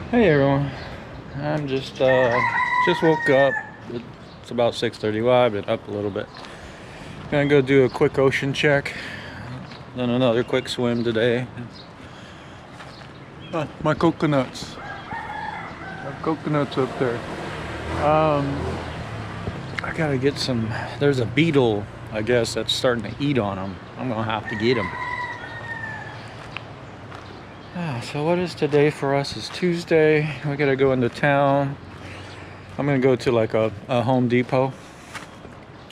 Hey everyone, I'm just woke up. It's about 6:30. Well, I've been up a little bit. Gonna go do a quick ocean check, then another quick swim today. My coconuts. My coconuts up there. I gotta get some. There's a beetle, I guess, that's starting to eat on them. I'm gonna have to get him. So what is today for us? It's Tuesday. We gotta go into town. I'm gonna go to like a Home Depot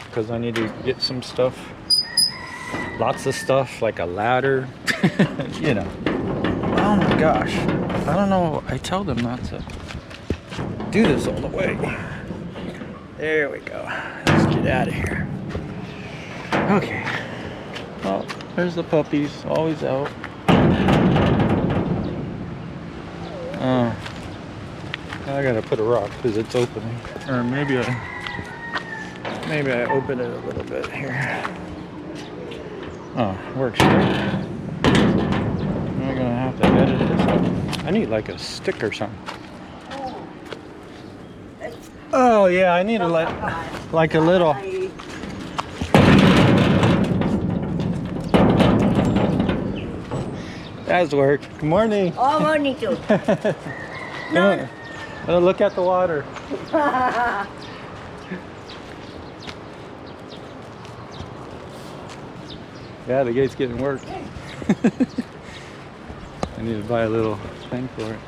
because I need to get some stuff. Lots of stuff like a ladder. You know. Oh my gosh. I don't know. I tell them not to do this all the way. There we go. Let's get out of here. Okay. Well, there's the puppies. Always out. I gotta put a rock because it's opening. Or maybe I open it a little bit here. Oh, works great. I'm gonna have to edit this up. I need like a stick or something. Oh yeah, I need like a little. That's work. Good morning. Oh, morning too. No. Look at the water. Yeah, the gate's getting work. I need to buy a little thing for it.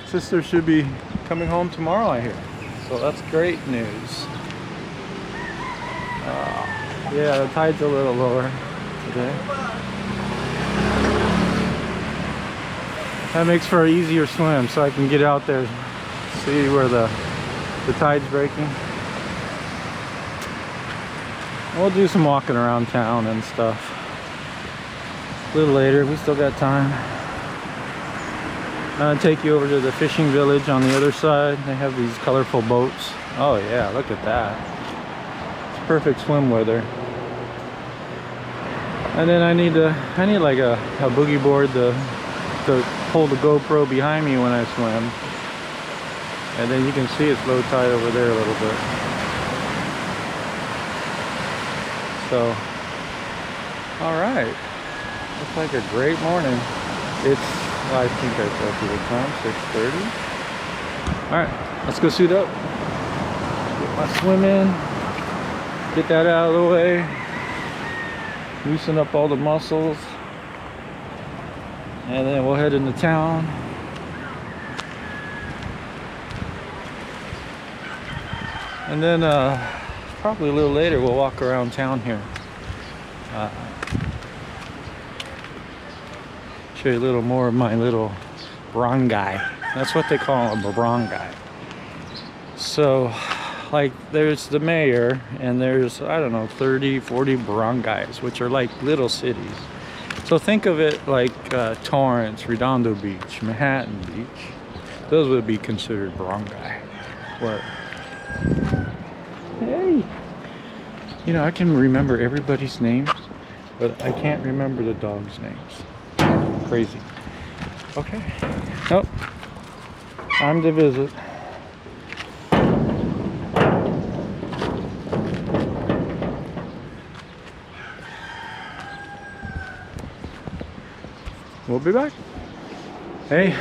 Sister should be coming home tomorrow, I hear. So that's great news. Yeah, the tide's a little lower today. That makes for an easier swim, so I can get out there, see where the tide's breaking. We'll do some walking around town and stuff. A little later, we still got time. I'm gonna take you over to the fishing village on the other side. They have these colorful boats. Oh yeah, look at that. It's perfect swim weather. And then I need like a boogie board to hold the GoPro behind me when I swim. And then you can see it's low tide over there a little bit. So, all right. Looks like a great morning. I think I told you the time, 6:30. All right, let's go suit up. Get my swim in. Get that out of the way. Loosen up all the muscles. And then we'll head into town. And then probably a little later we'll walk around town here. Show you a little more of my little barangay. That's what they call a barangay. So like there's the mayor and there's, I don't know, 30, 40 barangays, which are like little cities. So think of it like Torrance, Redondo Beach, Manhattan Beach. Those would be considered barangay. Where, hey, you know, I can remember everybody's names, but I can't remember the dogs' names. Crazy. Okay. Nope. Time to visit. We'll be back. Hey,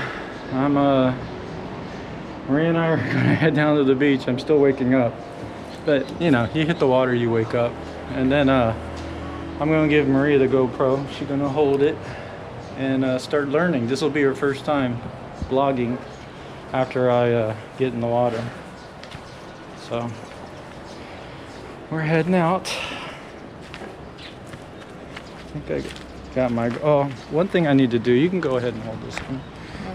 Maria and I are gonna head down to the beach. I'm still waking up, but you know, you hit the water, you wake up. And then I'm gonna give Maria the GoPro. She's gonna hold it and start learning. This will be her first time vlogging after I get in the water. So we're heading out. I think I got my, oh, one thing I need to do, you can go ahead and hold this one.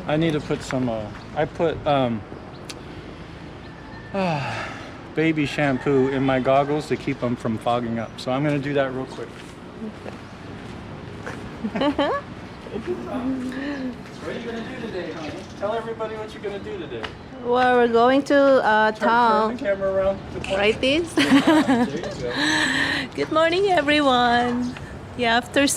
I need to put some, I put baby shampoo in my goggles to keep them from fogging up. So I'm going to do that real quick. What are you going to do today, honey? Tell everybody what you're going to do today. Well, we're going to town. Turn the camera around. Right this? There you go. Good morning, everyone. Yeah, after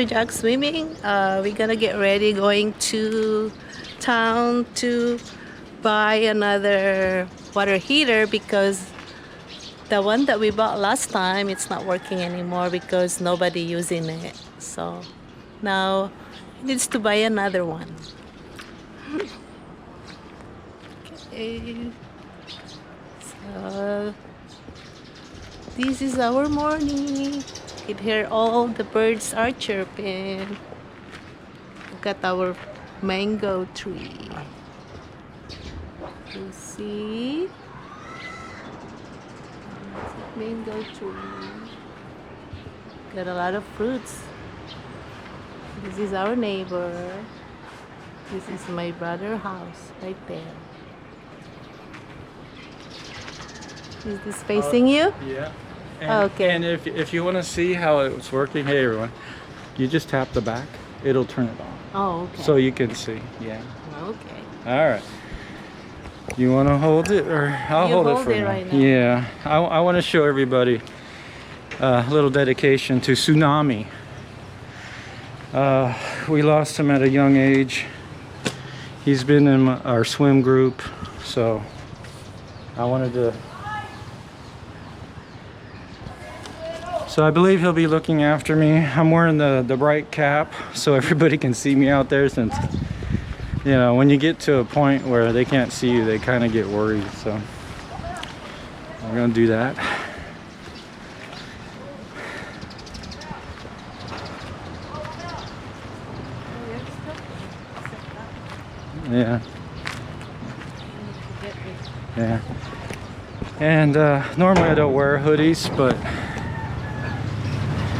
Jack swimming, we're gonna get ready going to town to buy another water heater because the one that we bought last time, it's not working anymore because nobody using it. So now he needs to buy another one. Okay. So this is our morning. You can hear all the birds are chirping. Look at our mango tree. You see? Mango tree. Got a lot of fruits. This is our neighbor. This is my brother's house right there. Is this facing you? Yeah. And, Okay. And if you want to see how it's working, hey everyone, you just tap the back. It'll turn it on. Oh, okay. So you can see. Yeah. Okay. All right. You want to hold it, or I'll You hold it hold for it now. right now. Yeah. I want to show everybody a little dedication to Tsunami. We lost him at a young age. He's been in our swim group, so I wanted to. So I believe he'll be looking after me. I'm wearing the bright cap so everybody can see me out there, since, you know, when you get to a point where they can't see you, they kind of get worried. So we're gonna do that. Yeah. Yeah. And normally I don't wear hoodies, but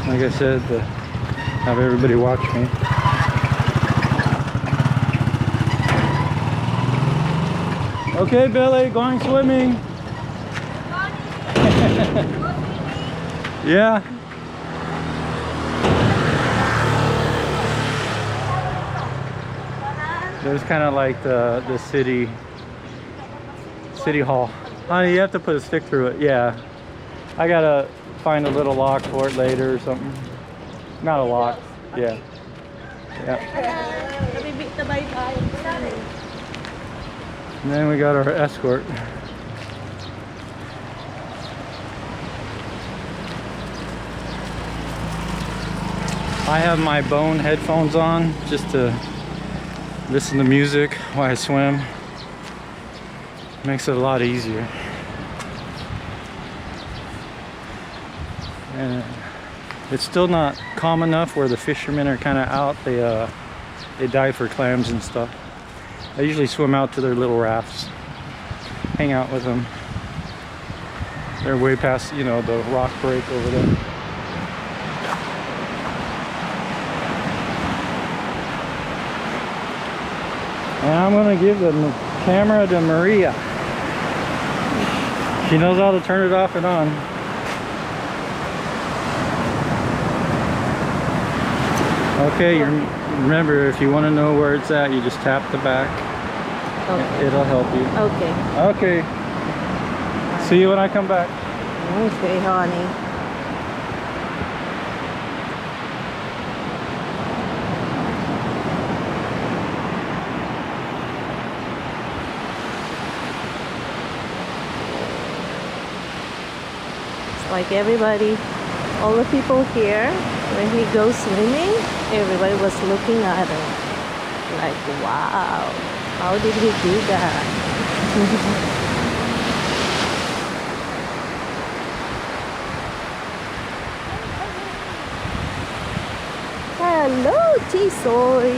like I said, to have everybody watch me. Okay, Billy, going swimming. Yeah. There's kind of like the city hall. Honey, you have to put a stick through it. Yeah. I gotta find a little lock for it later or something. Not a lock. Yeah. Yeah. And then we got our escort. I have my Bone headphones on just to listen to music while I swim. Makes it a lot easier. And it's still not calm enough where the fishermen are kind of out. They dive for clams and stuff. I usually swim out to their little rafts, hang out with them. They're way past, you know, the rock break over there. And I'm gonna give the camera to Maria. She knows how to turn it off and on. Okay, remember, if you want to know where it's at, you just tap the back. Okay. It'll help you. Okay. Okay. See you when I come back. Okay, honey. It's like everybody, all the people here, when he goes swimming, everybody was looking at him. Like, wow, how did he do that? Hello, Tisoy.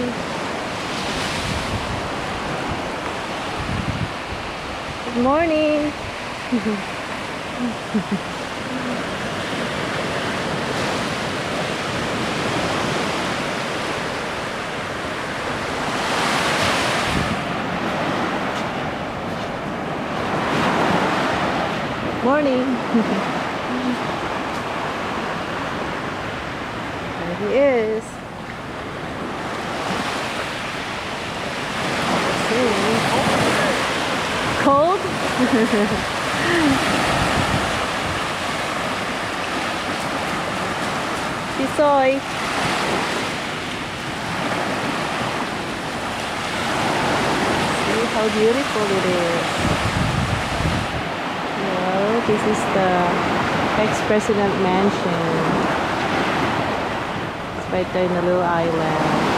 Good morning. Morning. There he is. Cold? Tisoy. See how beautiful it is. Well, this is the ex-president mansion. It's right there in the little island.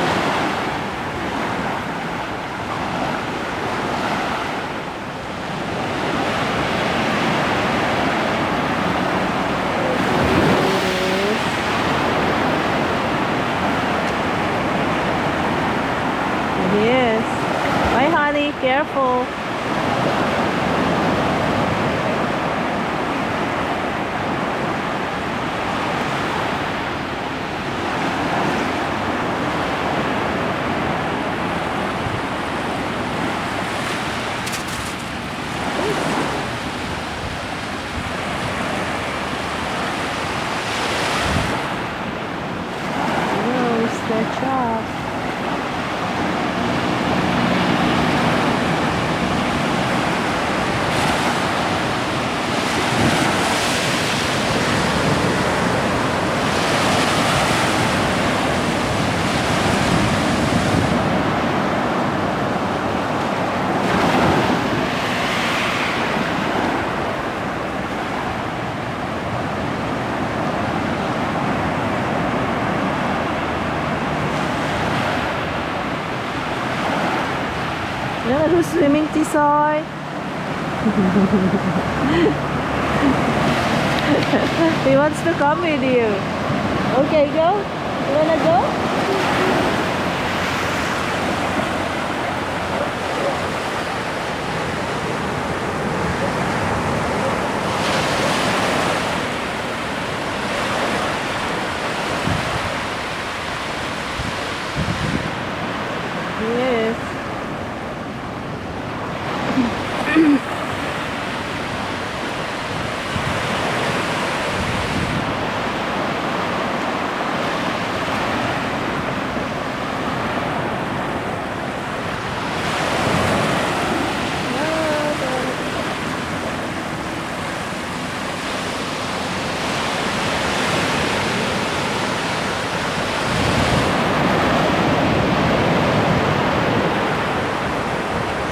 Yes. Bye, honey. Careful. Oh, stretch up. Look at who's swimming, Tisoy. He wants to come with you. Okay, go. You wanna go? Yes.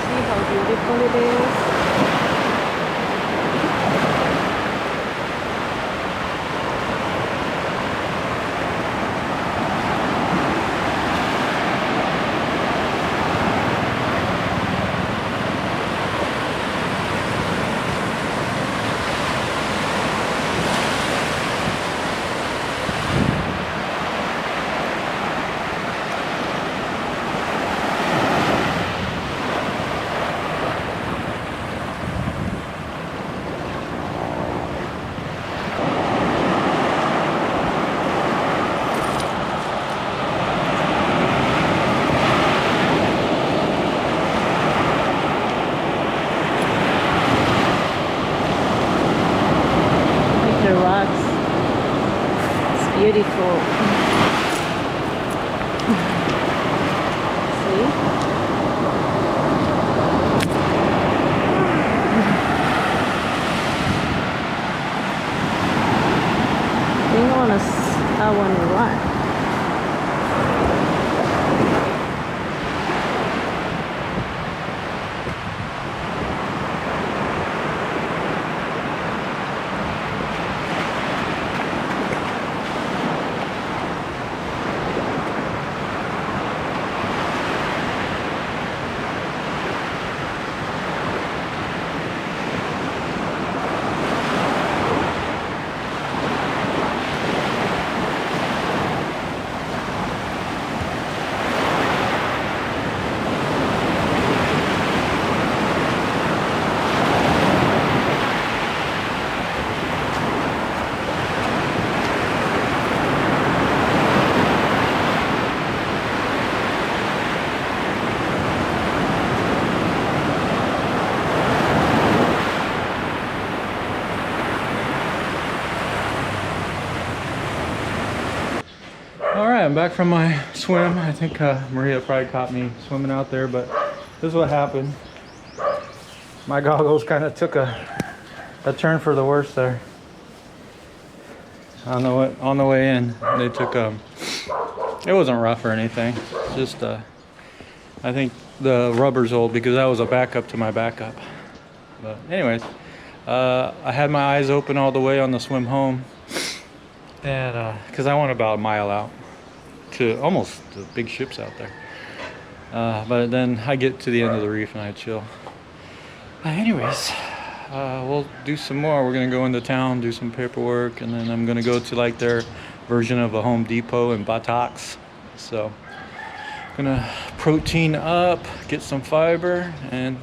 See how beautiful it is. Like the rocks. It's beautiful. See? I want to run. Alright, I'm back from my swim. I think Maria probably caught me swimming out there, but this is what happened. My goggles kind of took a turn for the worse there. on the way in. They took it wasn't rough or anything. Just I think the rubber's old because that was a backup to my backup. But anyways, I had my eyes open all the way on the swim home, and because I went about a mile out to almost the big ships out there. But then I get to the end of the reef and I chill. Anyways, we'll do some more. We're gonna go into town, do some paperwork, and then I'm gonna go to like their version of a Home Depot in Buttocks. So gonna protein up, get some fiber, and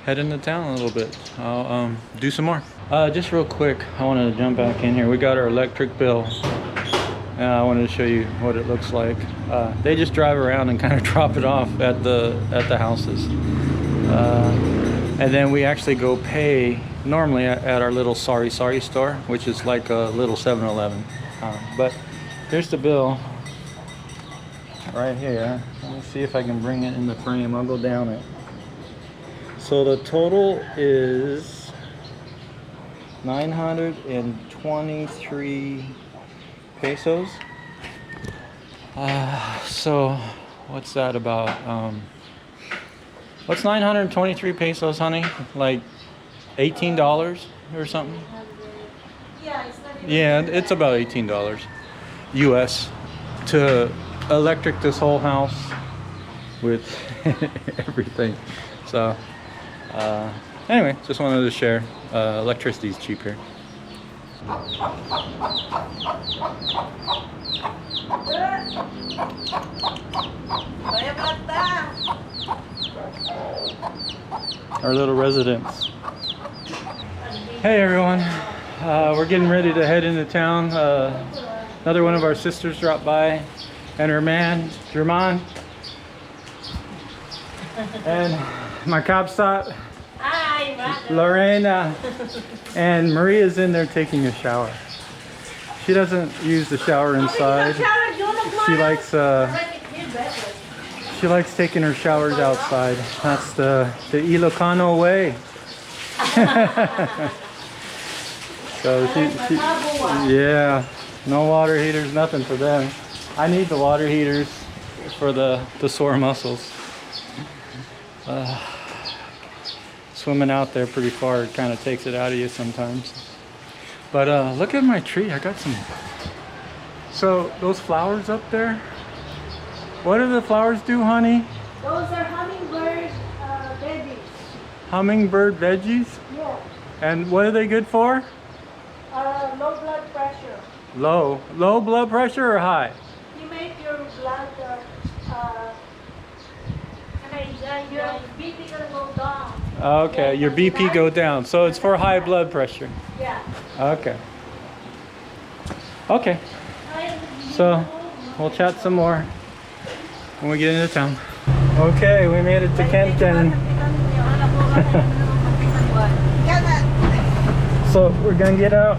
head into town a little bit. I'll do some more. Just real quick, I wanted to jump back in here. We got our electric bill. I wanted to show you what it looks like. They just drive around and kind of drop it off at the houses. And then we actually go pay normally at our little Sorry store, which is like a little 7-Eleven. But here's the bill right here. Let me see if I can bring it in the frame. I'll go down it. So the total is 923 pesos. So what's that about? What's 923 pesos, honey? Like $18 or something? Yeah, it's about $18 US to electric this whole house with everything. So anyway, just wanted to share. Electricity is cheap here. Our little residence. Hey everyone, we're getting ready to head into town. Another one of our sisters dropped by, and her man, German, and my Kapsat, Lorena, and Maria's in there taking a shower. She doesn't use the shower inside. She likes taking her showers outside. That's the Ilocano way. So yeah, no water heaters, nothing for them. I need the water heaters for the sore muscles. Swimming out there pretty far, it kind of takes it out of you sometimes. But look at my tree. I got some. So those flowers up there, what do the flowers do, honey? Those are hummingbird veggies. Hummingbird veggies? Yeah. And what are they good for? Low blood pressure. Low blood pressure or high? You make your blood, your BP gonna go down. Okay, your BP go down. So it's for high blood pressure. Yeah. Okay. Okay. So we'll chat some more when we get into town. Okay, we made it to Kenton. So we're gonna get out.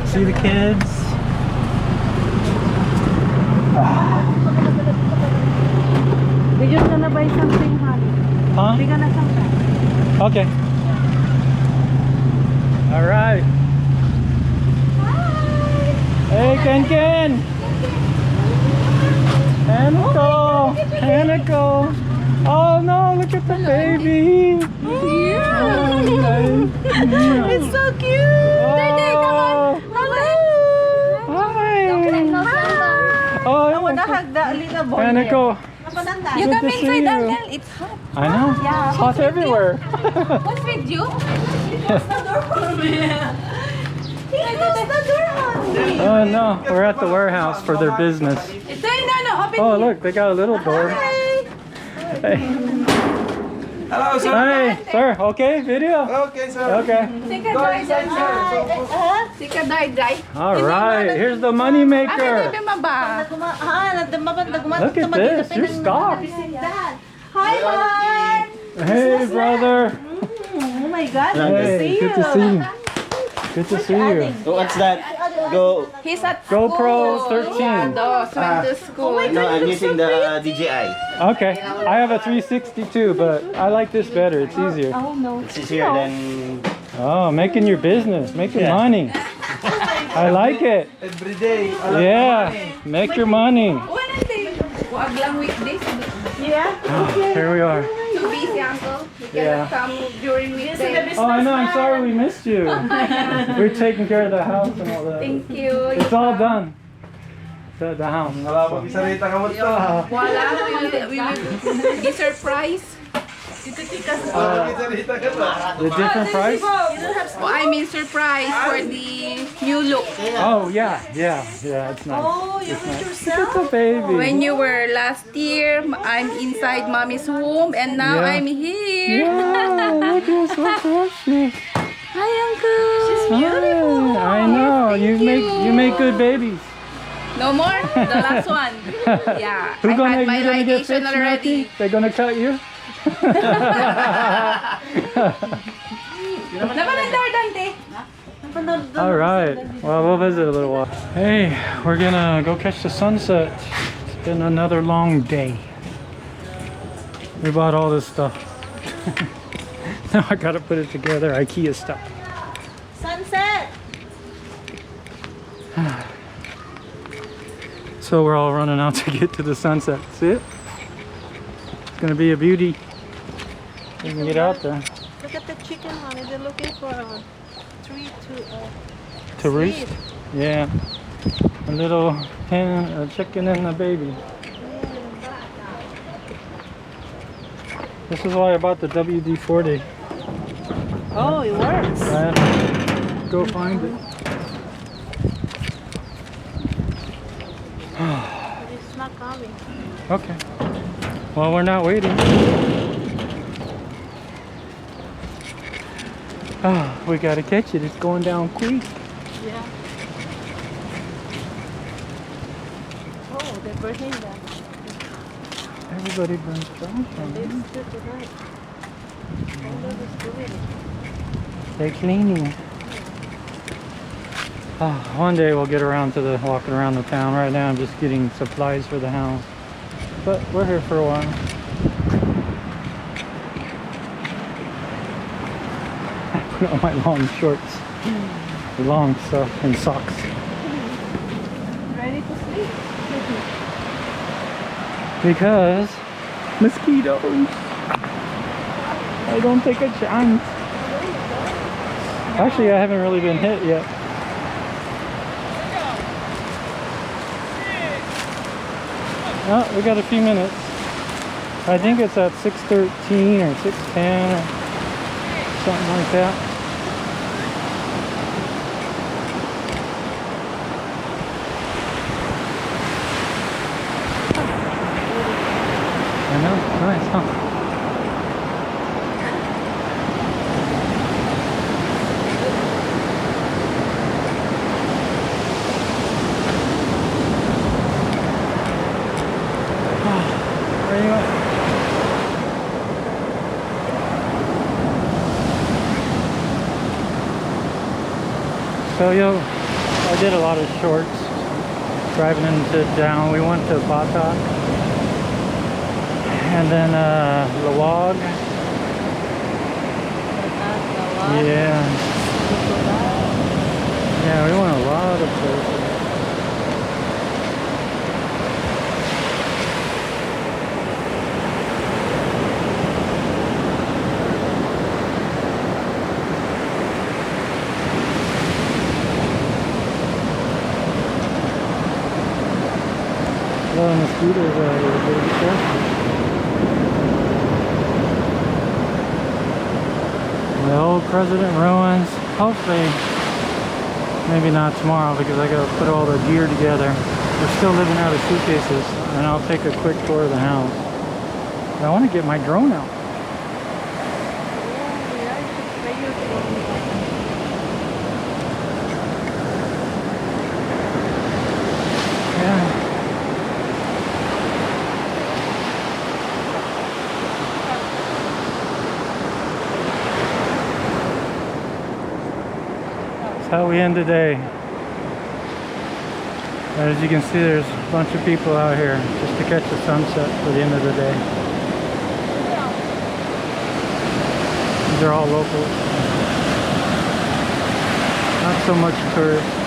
See the kids. We're just gonna buy something, honey. Huh? We're gonna something. Okay. All right. Hey, Ken. Hannah. Oh no, look at the baby. Yeah. It's so cute. Oh. Hello. Hi. Oh, I wanna hug the little boy. Hannah. You Good come to see inside, you. Daniel. It's hot. I know. Yeah. It's hot everywhere. What's with you? Close the door for me. He closed the door on me. Oh no, we're at the warehouse for their business. Oh look, they got a little door. Hey. Hello, sir. Hey, sir. Okay, video. Okay, sir. Okay. Take a dry. All right. Here's the money maker. Look at this. You're stocked. Hi, Mark. Hey, brother. Oh my God, Hey, good to see you. Good to see you. So what's that? Go. He's at GoPro 13. school. No, I'm using the DJI. Okay. I have a 360 too, but I like this better. It's easier. Oh no. It's easier than Oh, making your business, making money. I like it. Every day. Yeah, make your money. Wag lang weekdays. Here we are. Too busy, uncle. We Yeah. cannot come during weekdays. Oh, I know. I'm sorry we missed you. We're taking care of the house and all that. Thank you. It's all done. The house. Wala pang isarita ka mo to. Wala, we will be surprised. Isarita ka to. The different price? Oh, I mean surprise for the new look. Oh yeah. It's nice. Oh, you did yourself? It's a baby. When you were last year, I'm inside mommy's womb, and now Yeah. I'm here. Yeah, look at so precious. Hi, uncle. She's beautiful. I know. You make good babies. No more? The last one. Yeah. Who's I had my you gonna get ligation fixed, already. Mackie? They're gonna cut you? All right. Well, we'll visit a little while. Hey, we're gonna go catch the sunset. It's been another long day. We bought all this stuff. Now I gotta put it together. IKEA stuff. Sunset. So we're all running out to get to the sunset. See it? It's gonna be a beauty. We can get out there. Look at the chicken, honey. They're looking for a tree To roost? Yeah. A little hen, a chicken and a baby. This is why I bought the WD-40. Oh, it works. I have to go find it. But it's not coming. Okay. Well, we're not waiting. Oh, we gotta catch it. It's going down quick. Yeah. Oh, they're burning that. Everybody burns trash. It's good tonight. Oh, they're doing it. They're cleaning. Oh, one day we'll get around to the walking around the town. Right now I'm just getting supplies for the house. But we're here for a while. I put on my long shorts, long stuff, and socks. Ready to sleep? Because mosquitoes. I don't take a chance. Actually, I haven't really been hit yet. Oh, we got a few minutes. I think it's at 6:13 or 6:10 or something like that. I know, nice, huh? Where are you at? So I did a lot of shorts driving into town. We went to Batak and then Laoag. Yeah. Yeah, we went a lot of places. A lot of mosquitoes out here, baby. The old President ruins. Hopefully, maybe not tomorrow because I gotta put all the gear together. We're still living out of suitcases, and I'll take a quick tour of the house. But I want to get my drone out. Yeah. How we end today. As you can see, there's a bunch of people out here just to catch the sunset for the end of the day. These are all locals. Not so much tourists.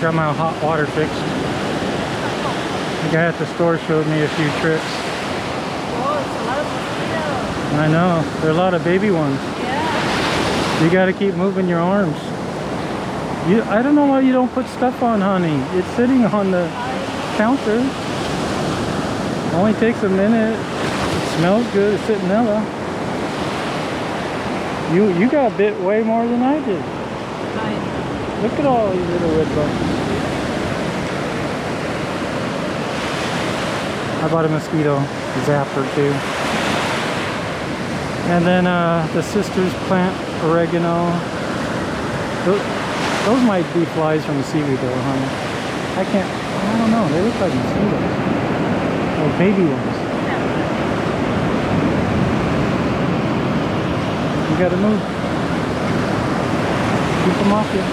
Got my hot water fixed. The guy at the store showed me a few tricks. Oh, it's a lot of mosquitoes. I know, there are a lot of baby ones. Yeah. You gotta keep moving your arms. I don't know why you don't put stuff on, honey. It's sitting on the counter. Only takes a minute. It smells good. It's citronella. You got bit way more than I did. Look at all these little red bugs. I bought a mosquito zapper too. And then the sisters plant oregano. Those might be flies from the seaweed though, huh? I don't know, they look like mosquitoes. Oh, baby ones. You gotta move. Keep them off you.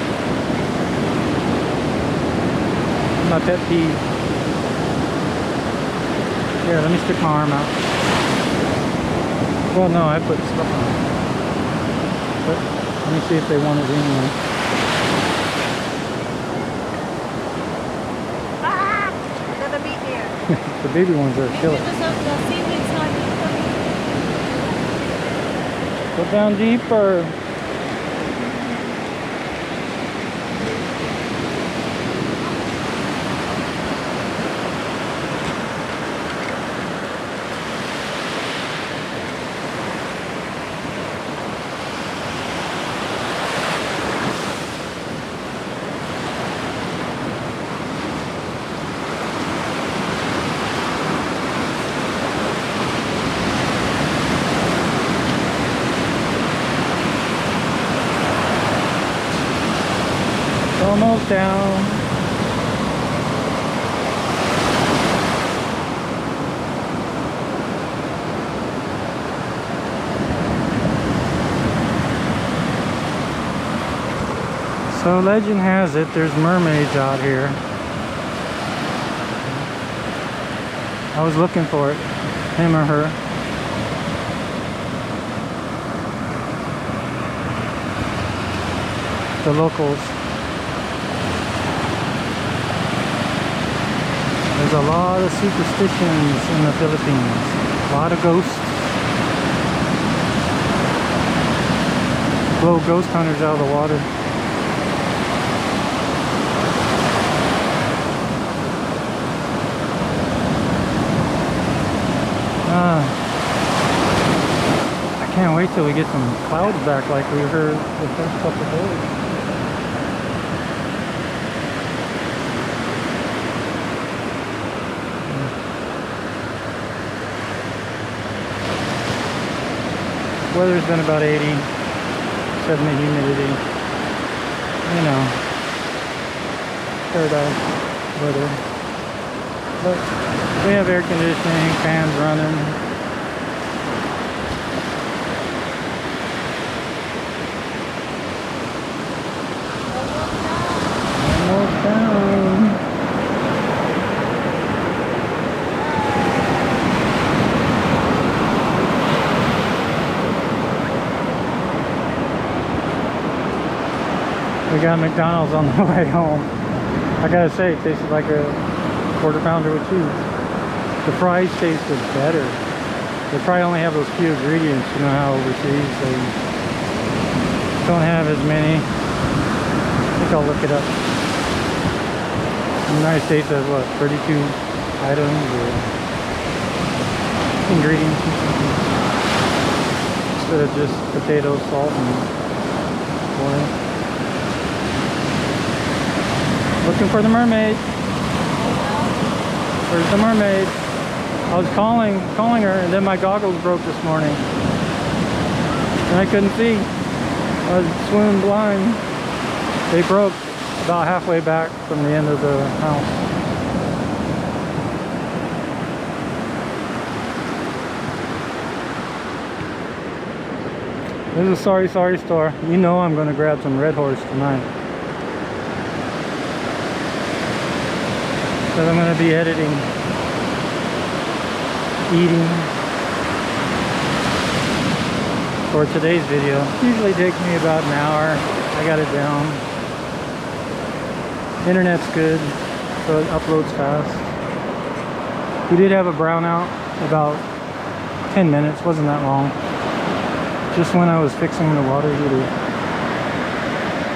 My pet peeve. Here, let me stick my arm out. Well, no, I put stuff on it. But let me see if they want it anyway. They're gonna be here. The baby ones are killer. The seaweed's not coming. Go down deeper. Almost down. So legend has it there's mermaids out here. I was looking for it, him or her. The locals. There's a lot of superstitions in the Philippines. A lot of ghosts. Blow ghost hunters out of the water. I can't wait till we get some clouds back like we heard the first couple of days. Weather's been about 80, 70 humidity. You know, paradise weather. But we have air conditioning, fans running. Almost down. We got McDonald's on the way home. I gotta say, it tasted like a quarter pounder with cheese. The fries tasted better. They probably only have those few ingredients. You know how overseas they don't have as many. I think I'll look it up. The United States has what, 32 items or ingredients instead of just potatoes, salt, and oil. Looking for the mermaid. Where's the mermaid? I was calling her, and then my goggles broke this morning, and I couldn't see. I was swimming blind. They broke about halfway back from the end of the house. This is a sorry store. You know I'm gonna grab some Red Horse tonight. Because I'm gonna be editing, eating for today's video. Usually takes me about an hour. I got it down. Internet's good, so it uploads fast. We did have a brownout about 10 minutes, wasn't that long. Just when I was fixing the water heater.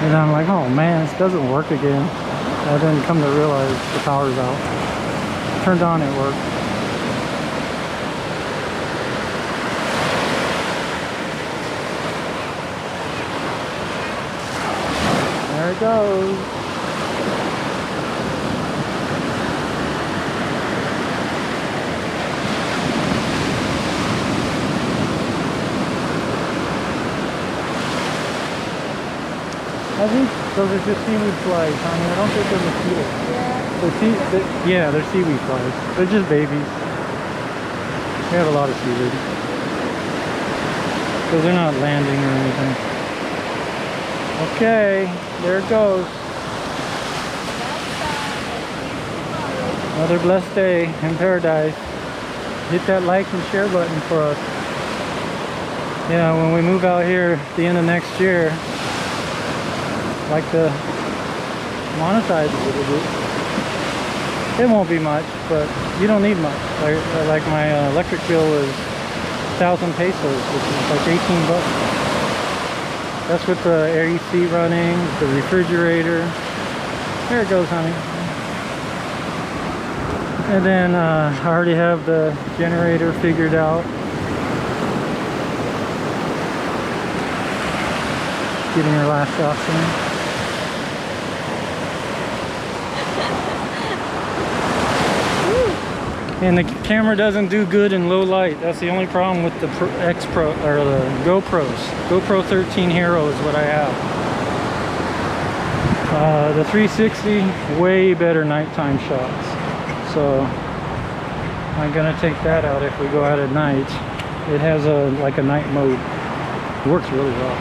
And I'm like, oh man, this doesn't work again. I didn't come to realize the power's out. Turned on, it worked. There it goes. I think those are just seaweed flies, honey. I don't think they're mosquitoes. Yeah, they're seaweed flies. They're just babies. We have a lot of seaweed. So they're not landing or anything. Okay, there it goes. Another blessed day in paradise. Hit that like and share button for us. Yeah, when we move out here at the end of next year, like to monetize a little bit. It won't be much, but you don't need much. Like my electric bill was 1,000 pesos, which is like 18 bucks. That's with the AC running, the refrigerator. There it goes, honey. And then I already have the generator figured out. Getting her last shots in. And the camera doesn't do good in low light. That's the only problem with the X Pro or the GoPros. GoPro 13 Hero is what I have. The 360, way better nighttime shots. So I'm gonna take that out if we go out at night. It has like a night mode. It works really well.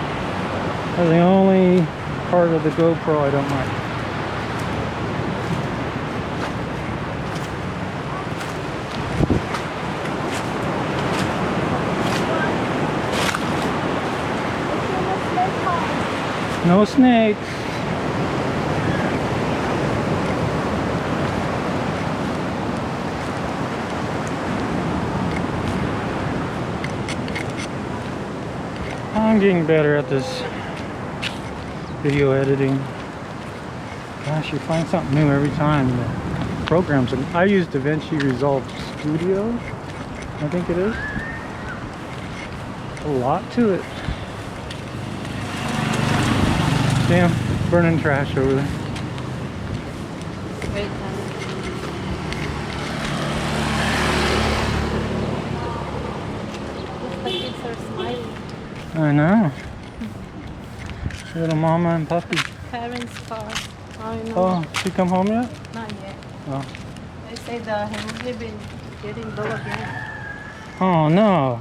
That's the only part of the GoPro I don't like. No snakes. I'm getting better at this video editing. Gosh, you find something new every time. The programs. I use DaVinci Resolve Studio, I think it is. A lot to it. Damn, burning trash over there. Great time. The kids are smiling. I know. Little mama and puppy. Parents' car. I know. Oh, she come home yet? Not yet. Oh. They say the hemoglobin getting low again. Oh no.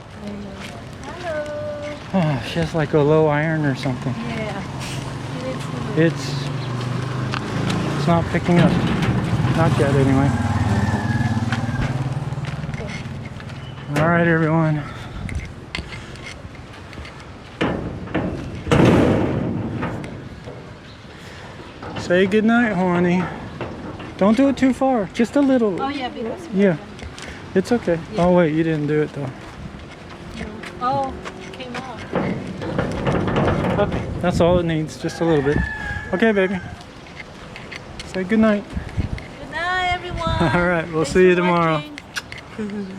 Hello. She has like a low iron or something. Yeah. It's not picking up. Not yet anyway. All right, everyone. Say goodnight, honey. Don't do it too far. Just a little. Oh yeah, because Yeah. It's okay. Yeah. Oh wait, you didn't do it though. oh, came out. Okay, that's all it needs. Just a little bit. Okay, baby. Say goodnight. Good night, everyone. All right, we'll Thanks see you for tomorrow. watching.